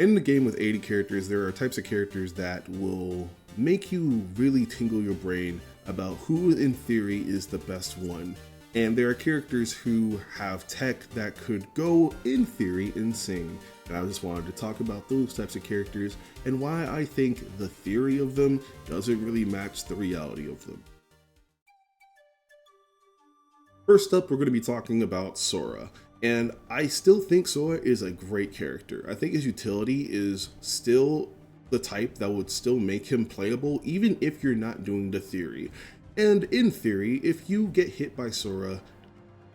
In the game with 80 characters, there are types of characters that will make you really tingle your brain about who, in theory, is the best one. And there are characters who have tech that could go, in theory, insane. And I just wanted to talk about those types of characters and why I think the theory of them doesn't really match the reality of them. First up, we're going to be talking about Sora. And I still think Sora is a great character. I think his utility is still the type that would still make him playable, even if you're not doing the theory. And in theory, if you get hit by Sora,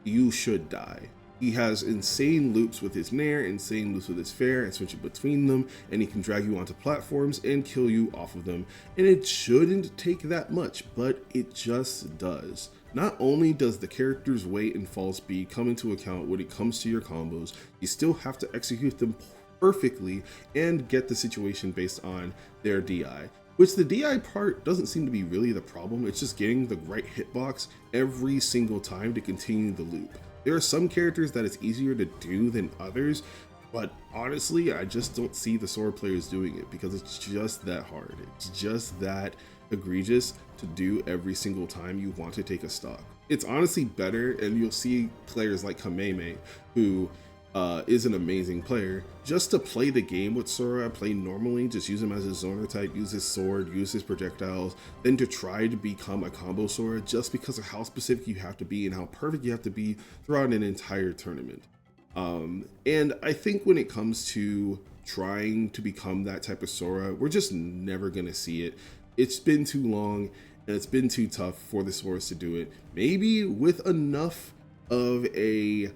you should die. He has insane loops with his Nair, insane loops with his Fair, and switching between them, and he can drag you onto platforms and kill you off of them. And it shouldn't take that much, but it just does. Not only does the character's weight and fall speed come into account when it comes to your combos, you still have to execute them perfectly and get the situation based on their DI. Which the DI part doesn't seem to be really the problem, it's just getting the right hitbox every single time to continue the loop. There are some characters that it's easier to do than others, but honestly, I just don't see the Sora players doing it because it's just that hard. It's just that egregious to do every single time you want to take a stock. It's honestly better, and you'll see players like Kameme, who is an amazing player, just to play the game with Sora, play normally, just use him as a zoner type, use his sword, use his projectiles, then to try to become a combo Sora just because of how specific you have to be and how perfect you have to be throughout an entire tournament. And I think when it comes to trying to become that type of Sora, we're just never gonna see it. It's been too long and it's been too tough for the Soras to do it. Maybe with enough of a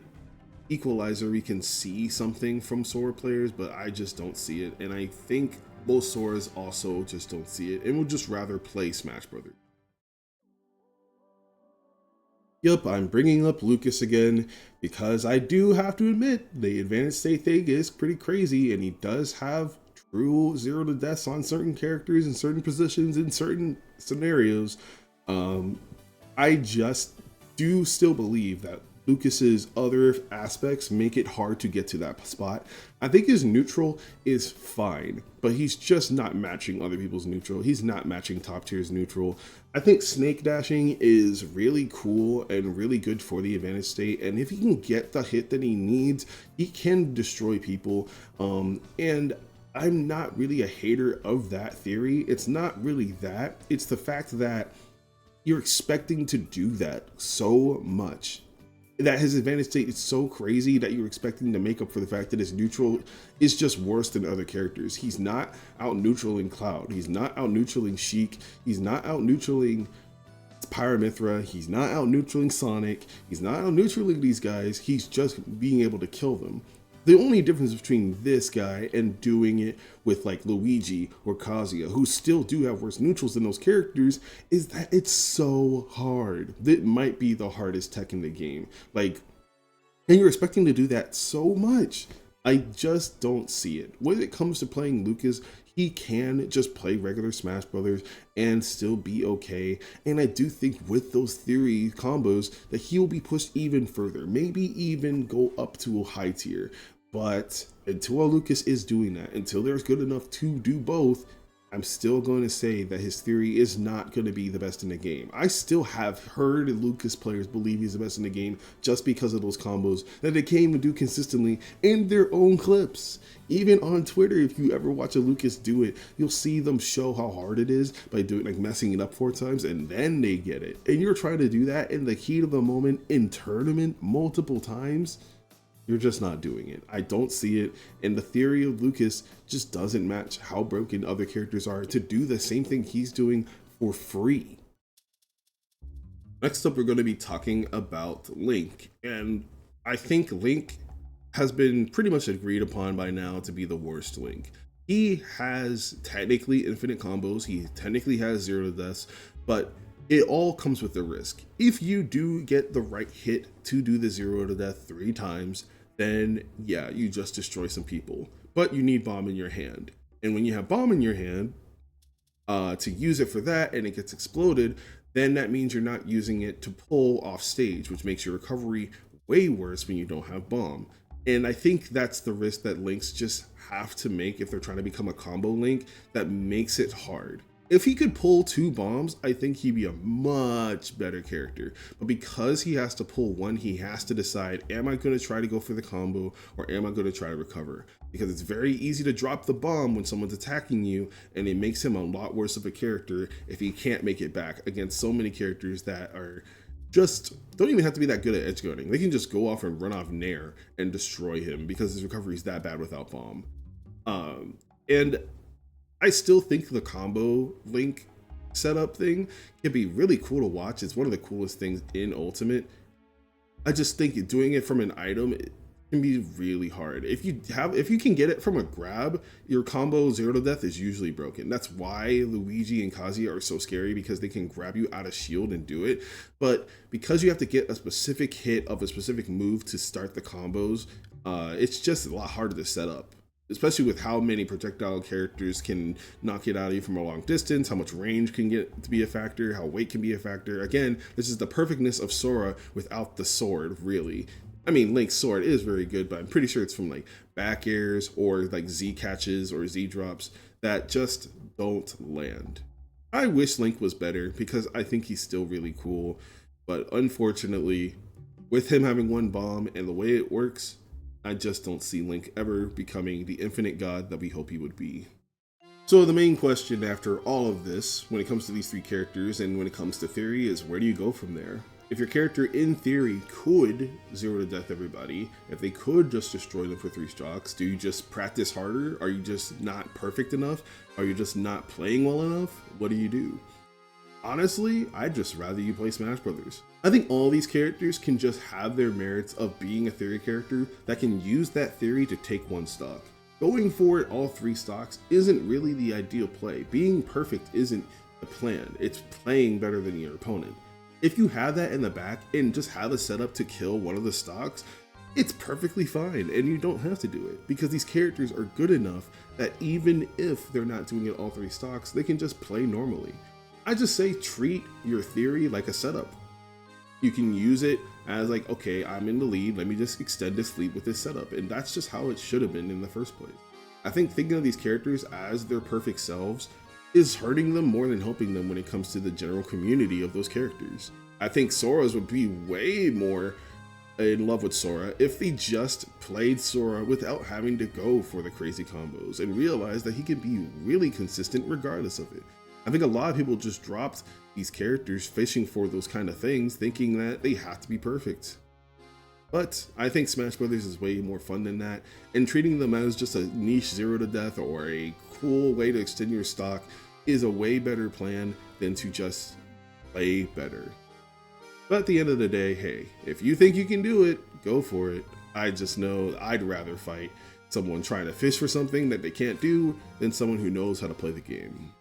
equalizer we can see something from Sora players, but I just don't see it. And I think most Soras also just don't see it and would just rather play Smash Brothers. Yup, I'm bringing up Lucas again because I do have to admit the advanced state thing is pretty crazy, and he does have true zero to deaths on certain characters in certain positions in certain scenarios. Um, I just do still believe that Lucas's other aspects make it hard to get to that spot. I think his neutral is fine, but he's just not matching other people's neutral. He's not matching top tier's neutral. I think snake dashing is really cool and really good for the advantage state, and if he can get the hit that he needs, he can destroy people. And I'm not really a hater of that theory. It's not really that. It's the fact that you're expecting to do that so much, that his advantage state is so crazy that you're expecting to make up for the fact that his neutral is just worse than other characters. He's not out neutraling Cloud. He's not out neutraling Sheik. He's not out neutraling Pyramithra. He's not out neutraling Sonic. He's not out neutraling these guys. He's just being able to kill them. The only difference between this guy and doing it with like Luigi or Kazuya, who still do have worse neutrals than those characters, is that it's so hard. It might be the hardest tech in the game. Like, and you're expecting to do that so much. I just don't see it. When it comes to playing Lucas, he can just play regular Smash Brothers and still be okay. And I do think with those theory combos that he will be pushed even further, maybe even go up to a high tier. But until Lucas is doing that, until there's good enough to do both, I'm still going to say that his theory is not going to be the best in the game. I still have heard Lucas players believe he's the best in the game just because of those combos that they came to do consistently in their own clips. Even on Twitter, if you ever watch a Lucas do it, you'll see them show how hard it is by doing like messing it up 4 times, and then they get it. And you're trying to do that in the heat of the moment in tournament multiple times. You're just not doing it. I don't see it, and the theory of Lucas just doesn't match how broken other characters are to do the same thing he's doing for free. Next up, we're going to be talking about Link, and I think Link has been pretty much agreed upon by now to be the worst Link. He has technically infinite combos, he technically has zero deaths, but it all comes with the risk. If you do get the right hit to do the zero to death 3 times, then yeah, you just destroy some people. But you need bomb in your hand. And when you have bomb in your hand, to use it for that and it gets exploded, then that means you're not using it to pull off stage, which makes your recovery way worse when you don't have bomb. And I think that's the risk that Links just have to make if they're trying to become a combo Link that makes it hard. If he could pull 2 bombs, I think he'd be a much better character. But because he has to pull one, he has to decide, am I going to try to go for the combo or am I going to try to recover? Because it's very easy to drop the bomb when someone's attacking you, and it makes him a lot worse of a character if he can't make it back against so many characters that are just don't even have to be that good at edge guarding. They can just go off and run off Nair and destroy him because his recovery is that bad without bomb. And I still think the combo Link setup thing can be really cool to watch. It's one of the coolest things in Ultimate. I just think doing it from an item it can be really hard. If you can get it from a grab, your combo 0 to death is usually broken. That's why Luigi and Kazuya are so scary, because they can grab you out of shield and do it. But because you have to get a specific hit of a specific move to start the combos, it's just a lot harder to set up. Especially with how many projectile characters can knock it out of you from a long distance, how much range can get to be a factor, how weight can be a factor. Again, this is the perfectness of Sora without the sword, really. I mean, Link's sword is very good, but I'm pretty sure it's from like back airs or like Z catches or Z drops that just don't land. I wish Link was better because I think he's still really cool, but unfortunately, with him having 1 bomb and the way it works, I just don't see Link ever becoming the infinite god that we hope he would be. So the main question after all of this, when it comes to these 3 characters and when it comes to theory, is where do you go from there? If your character in theory could 0 to death everybody, if they could just destroy them for 3 stocks, do you just practice harder? Are you just not perfect enough? Are you just not playing well enough? What do you do? Honestly, I'd just rather you play Smash Brothers. I think all these characters can just have their merits of being a theory character that can use that theory to take 1 stock. Going for it all 3 stocks isn't really the ideal play. Being perfect isn't the plan. It's playing better than your opponent. If you have that in the back and just have a setup to kill one of the stocks, it's perfectly fine and you don't have to do it because these characters are good enough that even if they're not doing it all 3 stocks, they can just play normally. I just say treat your theory like a setup. You can use it as like, okay, I'm in the lead, let me just extend this lead with this setup, and that's just how it should have been in the first place. I think thinking of these characters as their perfect selves is hurting them more than helping them when it comes to the general community of those characters. I think Sora's would be way more in love with Sora if they just played Sora without having to go for the crazy combos and realize that he can be really consistent regardless of it. I think a lot of people just dropped these characters fishing for those kind of things, thinking that they have to be perfect. But I think Smash Brothers is way more fun than that, and treating them as just a niche 0 to death or a cool way to extend your stock is a way better plan than to just play better. But at the end of the day, hey, if you think you can do it, go for it. I just know I'd rather fight someone trying to fish for something that they can't do than someone who knows how to play the game.